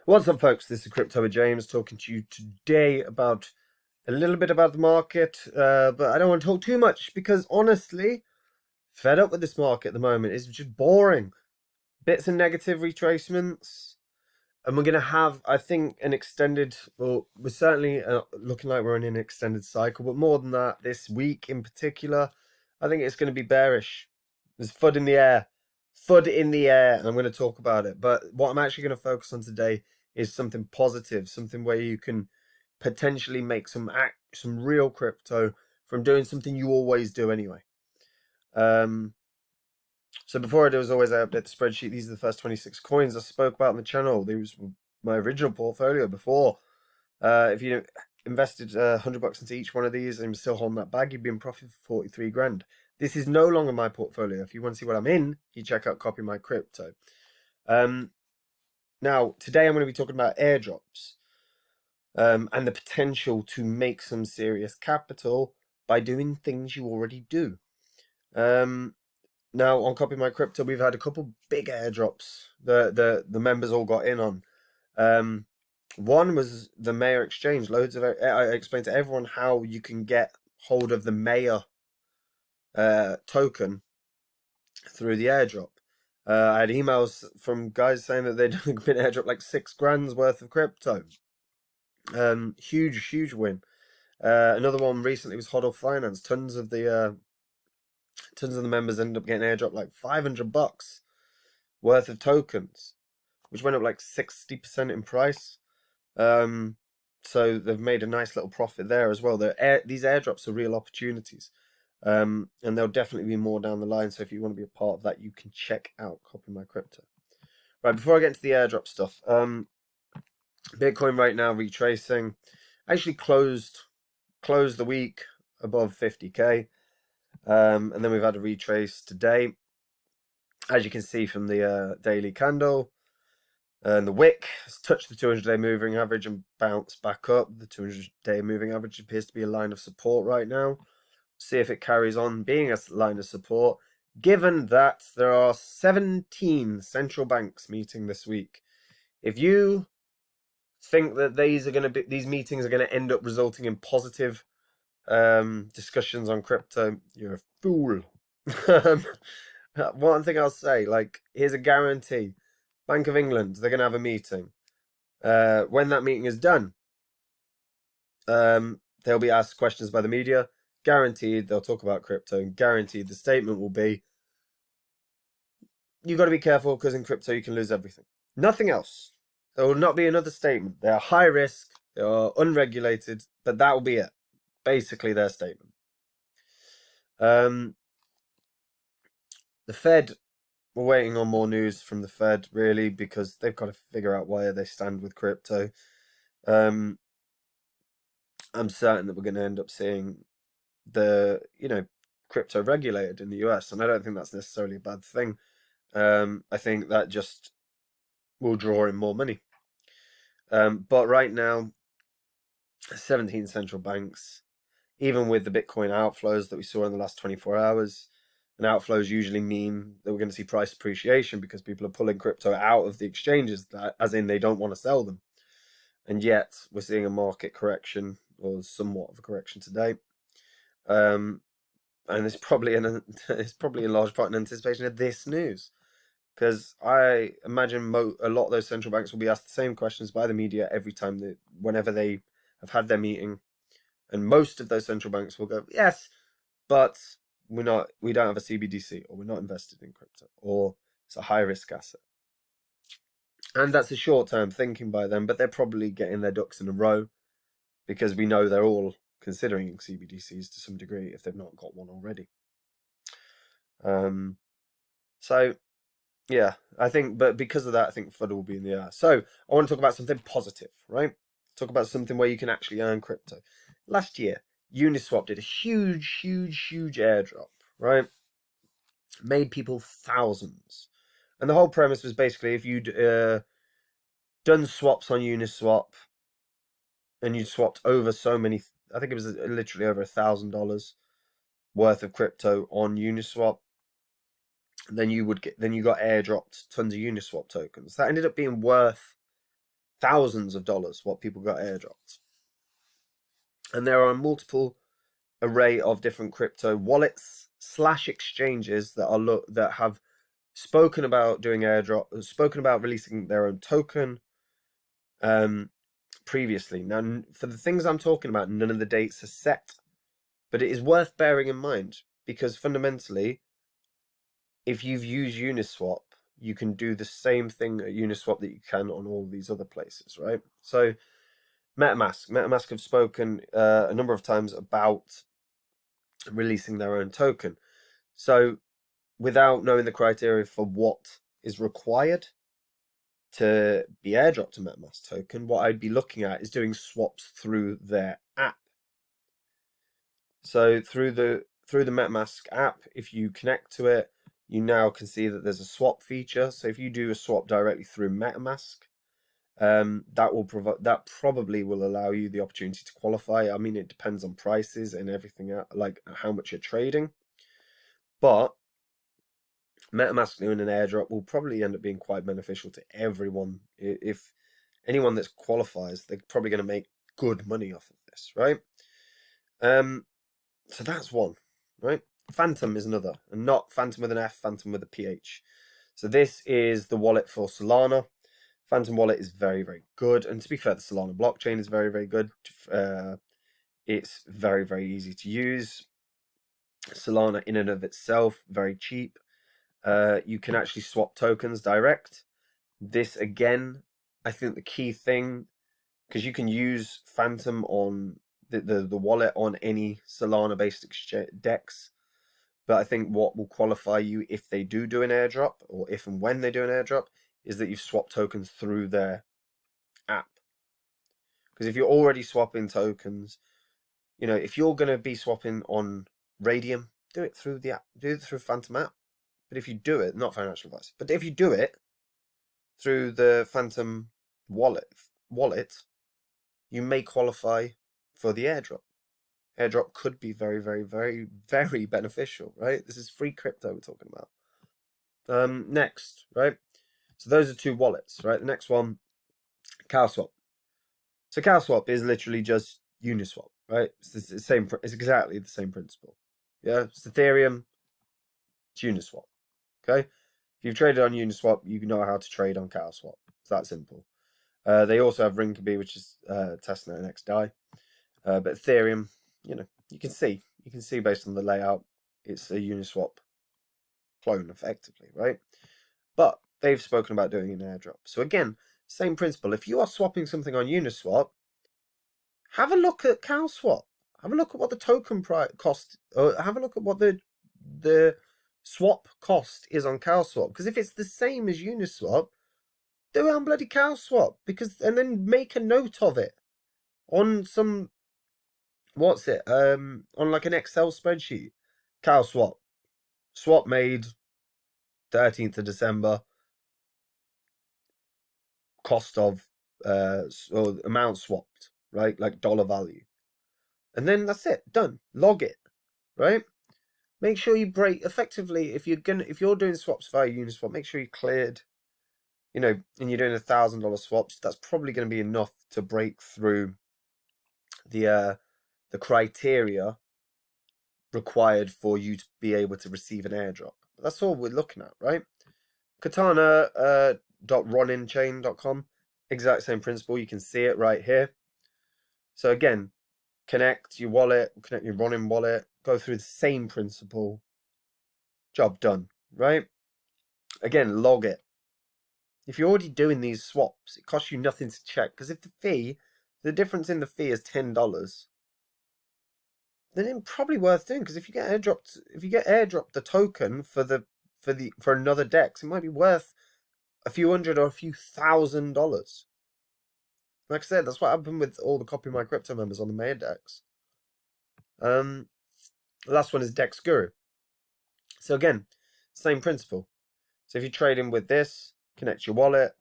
What's up, folks? This is Crypto with James talking to you today about a little bit about the market, but I don't want to talk too much because honestly, fed up with this market at the moment. It's just boring. Bits and negative retracements, and we're going to have, I think, an extended, well, we're certainly looking like we're in an extended cycle, but more than that, this week in particular, I think it's going to be bearish. There's FUD in the air. FUD in the air, and I'm going to talk about it. But what I'm actually going to focus on today is something positive, something where you can potentially make some real crypto from doing something you always do anyway. So before I do, as always, I update the spreadsheet. These are the first 26 coins I spoke about on the channel. These were my original portfolio before. If you invested $100 into each one of these and you're still holding that bag, you'd be in profit for 43 grand. This is no longer my portfolio. If you want to see what I'm in, you check out Copy My Crypto. Now, today I'm going to be talking about airdrops and the potential to make some serious capital by doing things you already do. Now, on Copy My Crypto, we've had a couple big airdrops the members all got in on. One was the Mayor exchange. I explained to everyone how you can get hold of the Mayor token through the airdrop. I had emails from guys saying that they'd been airdropped like $6,000 worth of crypto. Huge win. Another one recently was HODL Finance. Tons of the members ended up getting airdropped like $500 worth of tokens, which went up like 60% in price. So they've made a nice little profit there as well. These airdrops are real opportunities. And there'll definitely be more down the line. So if you want to be a part of that, you can check out Copy My Crypto. Right, before I get into the airdrop stuff, Bitcoin right now retracing. Actually closed the week above 50k. And then we've had a retrace today. As you can see from the daily candle. And the wick has touched the 200-day moving average and bounced back up. The 200-day moving average appears to be a line of support right now. See if it carries on being a line of support, given that there are 17 central banks meeting this week. If you think that these meetings are going to end up resulting in positive discussions on crypto, you're a fool. One thing I'll say, like, here's a guarantee. Bank of England, they're going to have a meeting. When that meeting is done, they'll be asked questions by the media. Guaranteed they'll talk about crypto, and guaranteed the statement will be, you've got to be careful because in crypto you can lose everything. Nothing else. There will not be another statement. They are high risk, they are unregulated, but that will be it. Basically their statement. The Fed, we're waiting on more news from the Fed, really, because they've got to figure out where they stand with crypto. I'm certain that we're going to end up seeing the crypto regulated in the US, and I don't think that's necessarily a bad thing. I think that just will draw in more money. But right now, 17 central banks, even with the Bitcoin outflows that we saw in the last 24 hours, and outflows usually mean that we're going to see price appreciation because people are pulling crypto out of the exchanges, as in they don't want to sell them. And yet we're seeing a market correction, or somewhat of a correction today. And it's probably in large part in anticipation of this news, because I imagine a lot of those central banks will be asked the same questions by the media every time whenever they have had their meeting, and most of those central banks will go, yes, but we don't have a CBDC, or we're not invested in crypto, or it's a high risk asset. And that's a short-term thinking by them, but they're probably getting their ducks in a row, because we know they're all considering CBDCs to some degree if they've not got one already. So yeah, I think, but because of that, I think FUD will be in the air. So I want to talk about something positive, right? Talk about something where you can actually earn crypto. Last year, Uniswap did a huge airdrop, right? Made people thousands. And the whole premise was basically, if you'd done swaps on Uniswap and you'd swapped over so many, I think it was literally over $1,000 worth of crypto on Uniswap, then you got airdropped tons of Uniswap tokens. That ended up being worth thousands of dollars what people got airdropped. And there are multiple array of different crypto wallets / exchanges that have spoken about doing airdrop, spoken about releasing their own token previously. Now, for the things I'm talking about, none of the dates are set, but it is worth bearing in mind because fundamentally, if you've used Uniswap, you can do the same thing at Uniswap that you can on all these other places, right? So metamask have spoken a number of times about releasing their own token. So without knowing the criteria for what is required to be airdropped to metamask token, what I'd be looking at is doing swaps through their app. So through the metamask app, if you connect to it, you now can see that there's a swap feature. So if you do a swap directly through metamask, that probably will allow you the opportunity to qualify. I mean, it depends on prices and everything, like how much you're trading, but metamask doing an airdrop will probably end up being quite beneficial to everyone. If anyone that qualifies, they're probably going to make good money off of this, right? So that's one, right? Phantom is another, and not Phantom with an F, Phantom with a PH. So this is the wallet for Solana. Phantom wallet is very, very good, and to be fair, the Solana blockchain is very, very good. It's very, very easy to use. Solana in and of itself, very cheap. You can actually swap tokens direct. This again, I think the key thing, because you can use Phantom on the wallet on any Solana based DEX, but I think what will qualify you if they do an airdrop, or if and when they do an airdrop, is that you've swapped tokens through their app. Because if you're already swapping tokens, you know, if you're going to be swapping on Radium, do it through the app, do it through Phantom app. But if you do it, not financial advice, but if you do it through the Phantom wallet, you may qualify for the airdrop. Airdrop could be very, very, very, very beneficial, right? This is free crypto we're talking about. Next, right? So those are two wallets, right? The next one, CowSwap. So CowSwap is literally just Uniswap, right? It's the same. It's exactly the same principle. Yeah, it's Ethereum. It's Uniswap. Okay. If you've traded on Uniswap, you know how to trade on CowSwap. It's that simple. They also have Rinkeby, which is testnet and XDAI. But Ethereum, you know, you can see based on the layout, it's a Uniswap clone effectively, right? But they've spoken about doing an airdrop. So again, same principle. If you are swapping something on Uniswap, have a look at CowSwap. Have a look at what the token price cost, or have a look at what the swap cost is on CowSwap. Because if it's the same as Uniswap, do it on bloody CowSwap. And then make a note of it on some, what's it? On like an Excel spreadsheet. CowSwap. Swap made 13th of December. Cost of or amount swapped, right? Like dollar value. And then that's it, done. Log it, right? Make sure you break effectively if you're doing swaps via Uniswap, make sure you cleared, you know, and you're doing $1,000 swaps, that's probably going to be enough to break through the criteria required for you to be able to receive an airdrop. That's all we're looking at, right? Katana.roninchain.com, exact same principle. You can see it right here. So again, connect your wallet, connect your Ronin wallet, go through the same principle. Job done, right? Again, log it. If you're already doing these swaps, it costs you nothing to check. Because if the difference in the fee is $10, then it's probably worth doing. Because if you get airdropped the token for another DEX, it might be worth a few hundred or a few $1,000s. Like I said, that's what happened with all the Copy My Crypto members on the main DEX. The last one is DEX Guru. So again, same principle. So if you're trading with this, connect your wallet,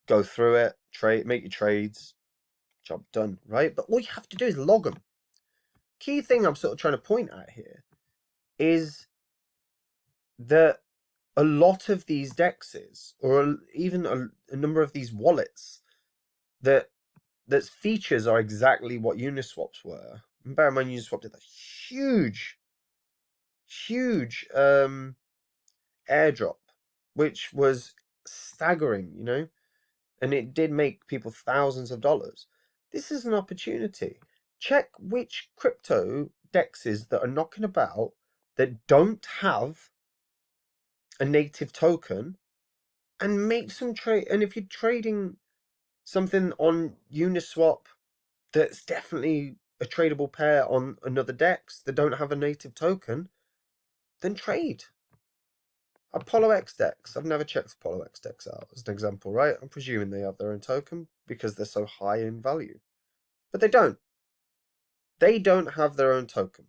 go through it, make your trades, job done, right? But all you have to do is log them. Key thing I'm sort of trying to point at here is that a lot of these dexes, or even a number of these wallets, that features are exactly what Uniswaps were. And bear in mind, Uniswap did that huge airdrop, which was staggering, you know, and it did make people thousands of dollars. This is an opportunity. Check which crypto dexes that are knocking about that don't have a native token, and make some trade. And if you're trading something on Uniswap that's definitely a tradable pair on another DEX that don't have a native token, then trade. Apollo X DEX. I've never checked Apollo X DEX out as an example, right? I'm presuming they have their own token because they're so high in value. But they don't. They don't have their own token.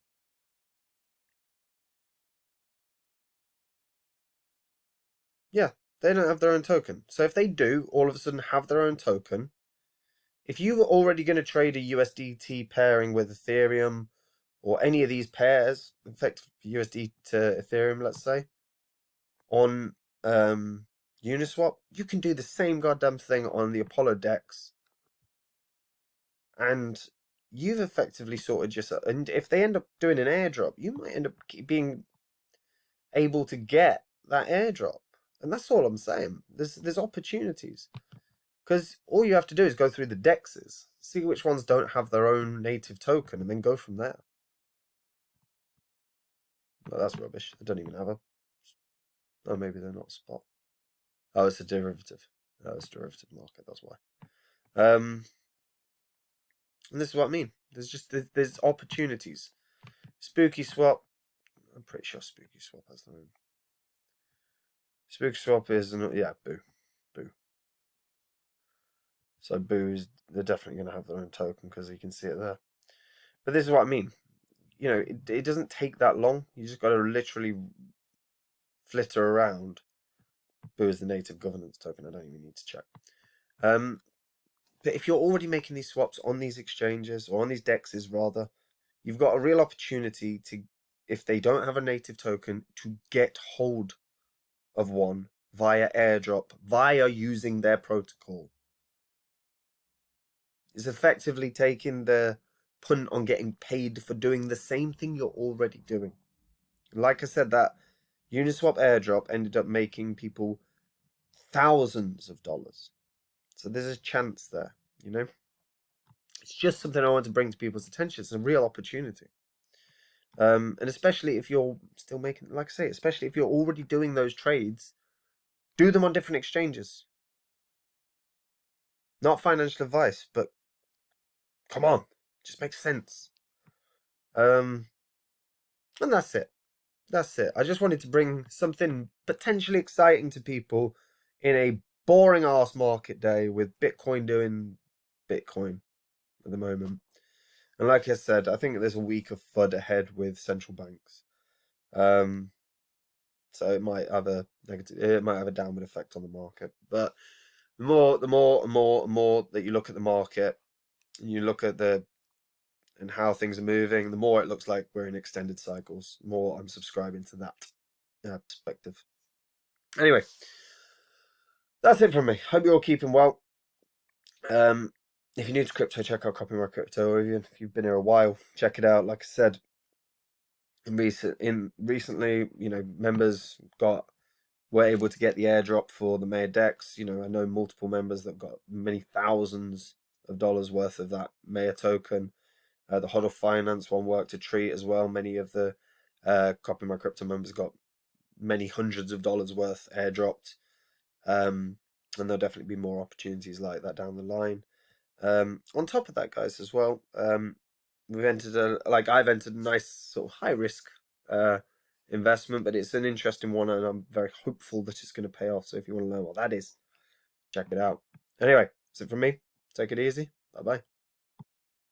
Yeah, they don't have their own token. So if they do all of a sudden have their own token, if you were already going to trade a USDT pairing with Ethereum or any of these pairs, in fact, USD to Ethereum, let's say, on Uniswap, you can do the same goddamn thing on the Apollo DEX. And you've effectively sorted yourself. And if they end up doing an airdrop, you might end up being able to get that airdrop. And that's all I'm saying. There's opportunities. Because all you have to do is go through the dexes, see which ones don't have their own native token, and then go from there. Well, that's rubbish. They don't even have a... Oh, maybe they're not spot. Oh, it's a derivative. Oh, it's a derivative market, that's why. And this is what I mean. There's opportunities. Spooky Swap. I'm pretty sure Spooky Swap has their own. Spooky Swap is... Yeah, Boo. So Boo's, they're definitely going to have their own token because you can see it there. But this is what I mean. You know, it doesn't take that long. You just got to literally flitter around. Boo is the native governance token. I don't even need to check. But if you're already making these swaps on these exchanges, or on these dexes rather, you've got a real opportunity to, if they don't have a native token, to get hold of one via airdrop, via using their protocol. It's effectively taking the punt on getting paid for doing the same thing you're already doing. Like I said, that Uniswap airdrop ended up making people thousands of dollars. So there's a chance there, you know? It's just something I want to bring to people's attention. It's a real opportunity. And especially if you're still making, like I say, especially if you're already doing those trades, do them on different exchanges. Not financial advice, but come on, just makes sense. And that's it. That's it. I just wanted to bring something potentially exciting to people in a boring ass market day with Bitcoin doing Bitcoin at the moment. And like I said, I think there's a week of FUD ahead with central banks. So it might have a downward effect on the market. But the more that you look at the market, and you look at and how things are moving, the more it looks like we're in extended cycles. The more I'm subscribing to that perspective. Anyway, that's it from me. Hope you're all keeping well. If you're new to crypto, check out Copy My Crypto. Or even if you've been here a while, check it out. Like I said, recently, you know, members were able to get the airdrop for the Maya DEX. You know, I know multiple members that got many thousands of dollars worth of that Maya token. The HODL Finance one worked a treat as well. Many of the Copy My Crypto members got many hundreds of dollars worth airdropped. And there'll definitely be more opportunities like that down the line. On top of that, guys, as well, I've entered a nice sort of high risk investment, but it's an interesting one, and I'm very hopeful that it's going to pay off. So if you want to know what that is, check it out. Anyway, that's it from me. Take it easy. Bye bye.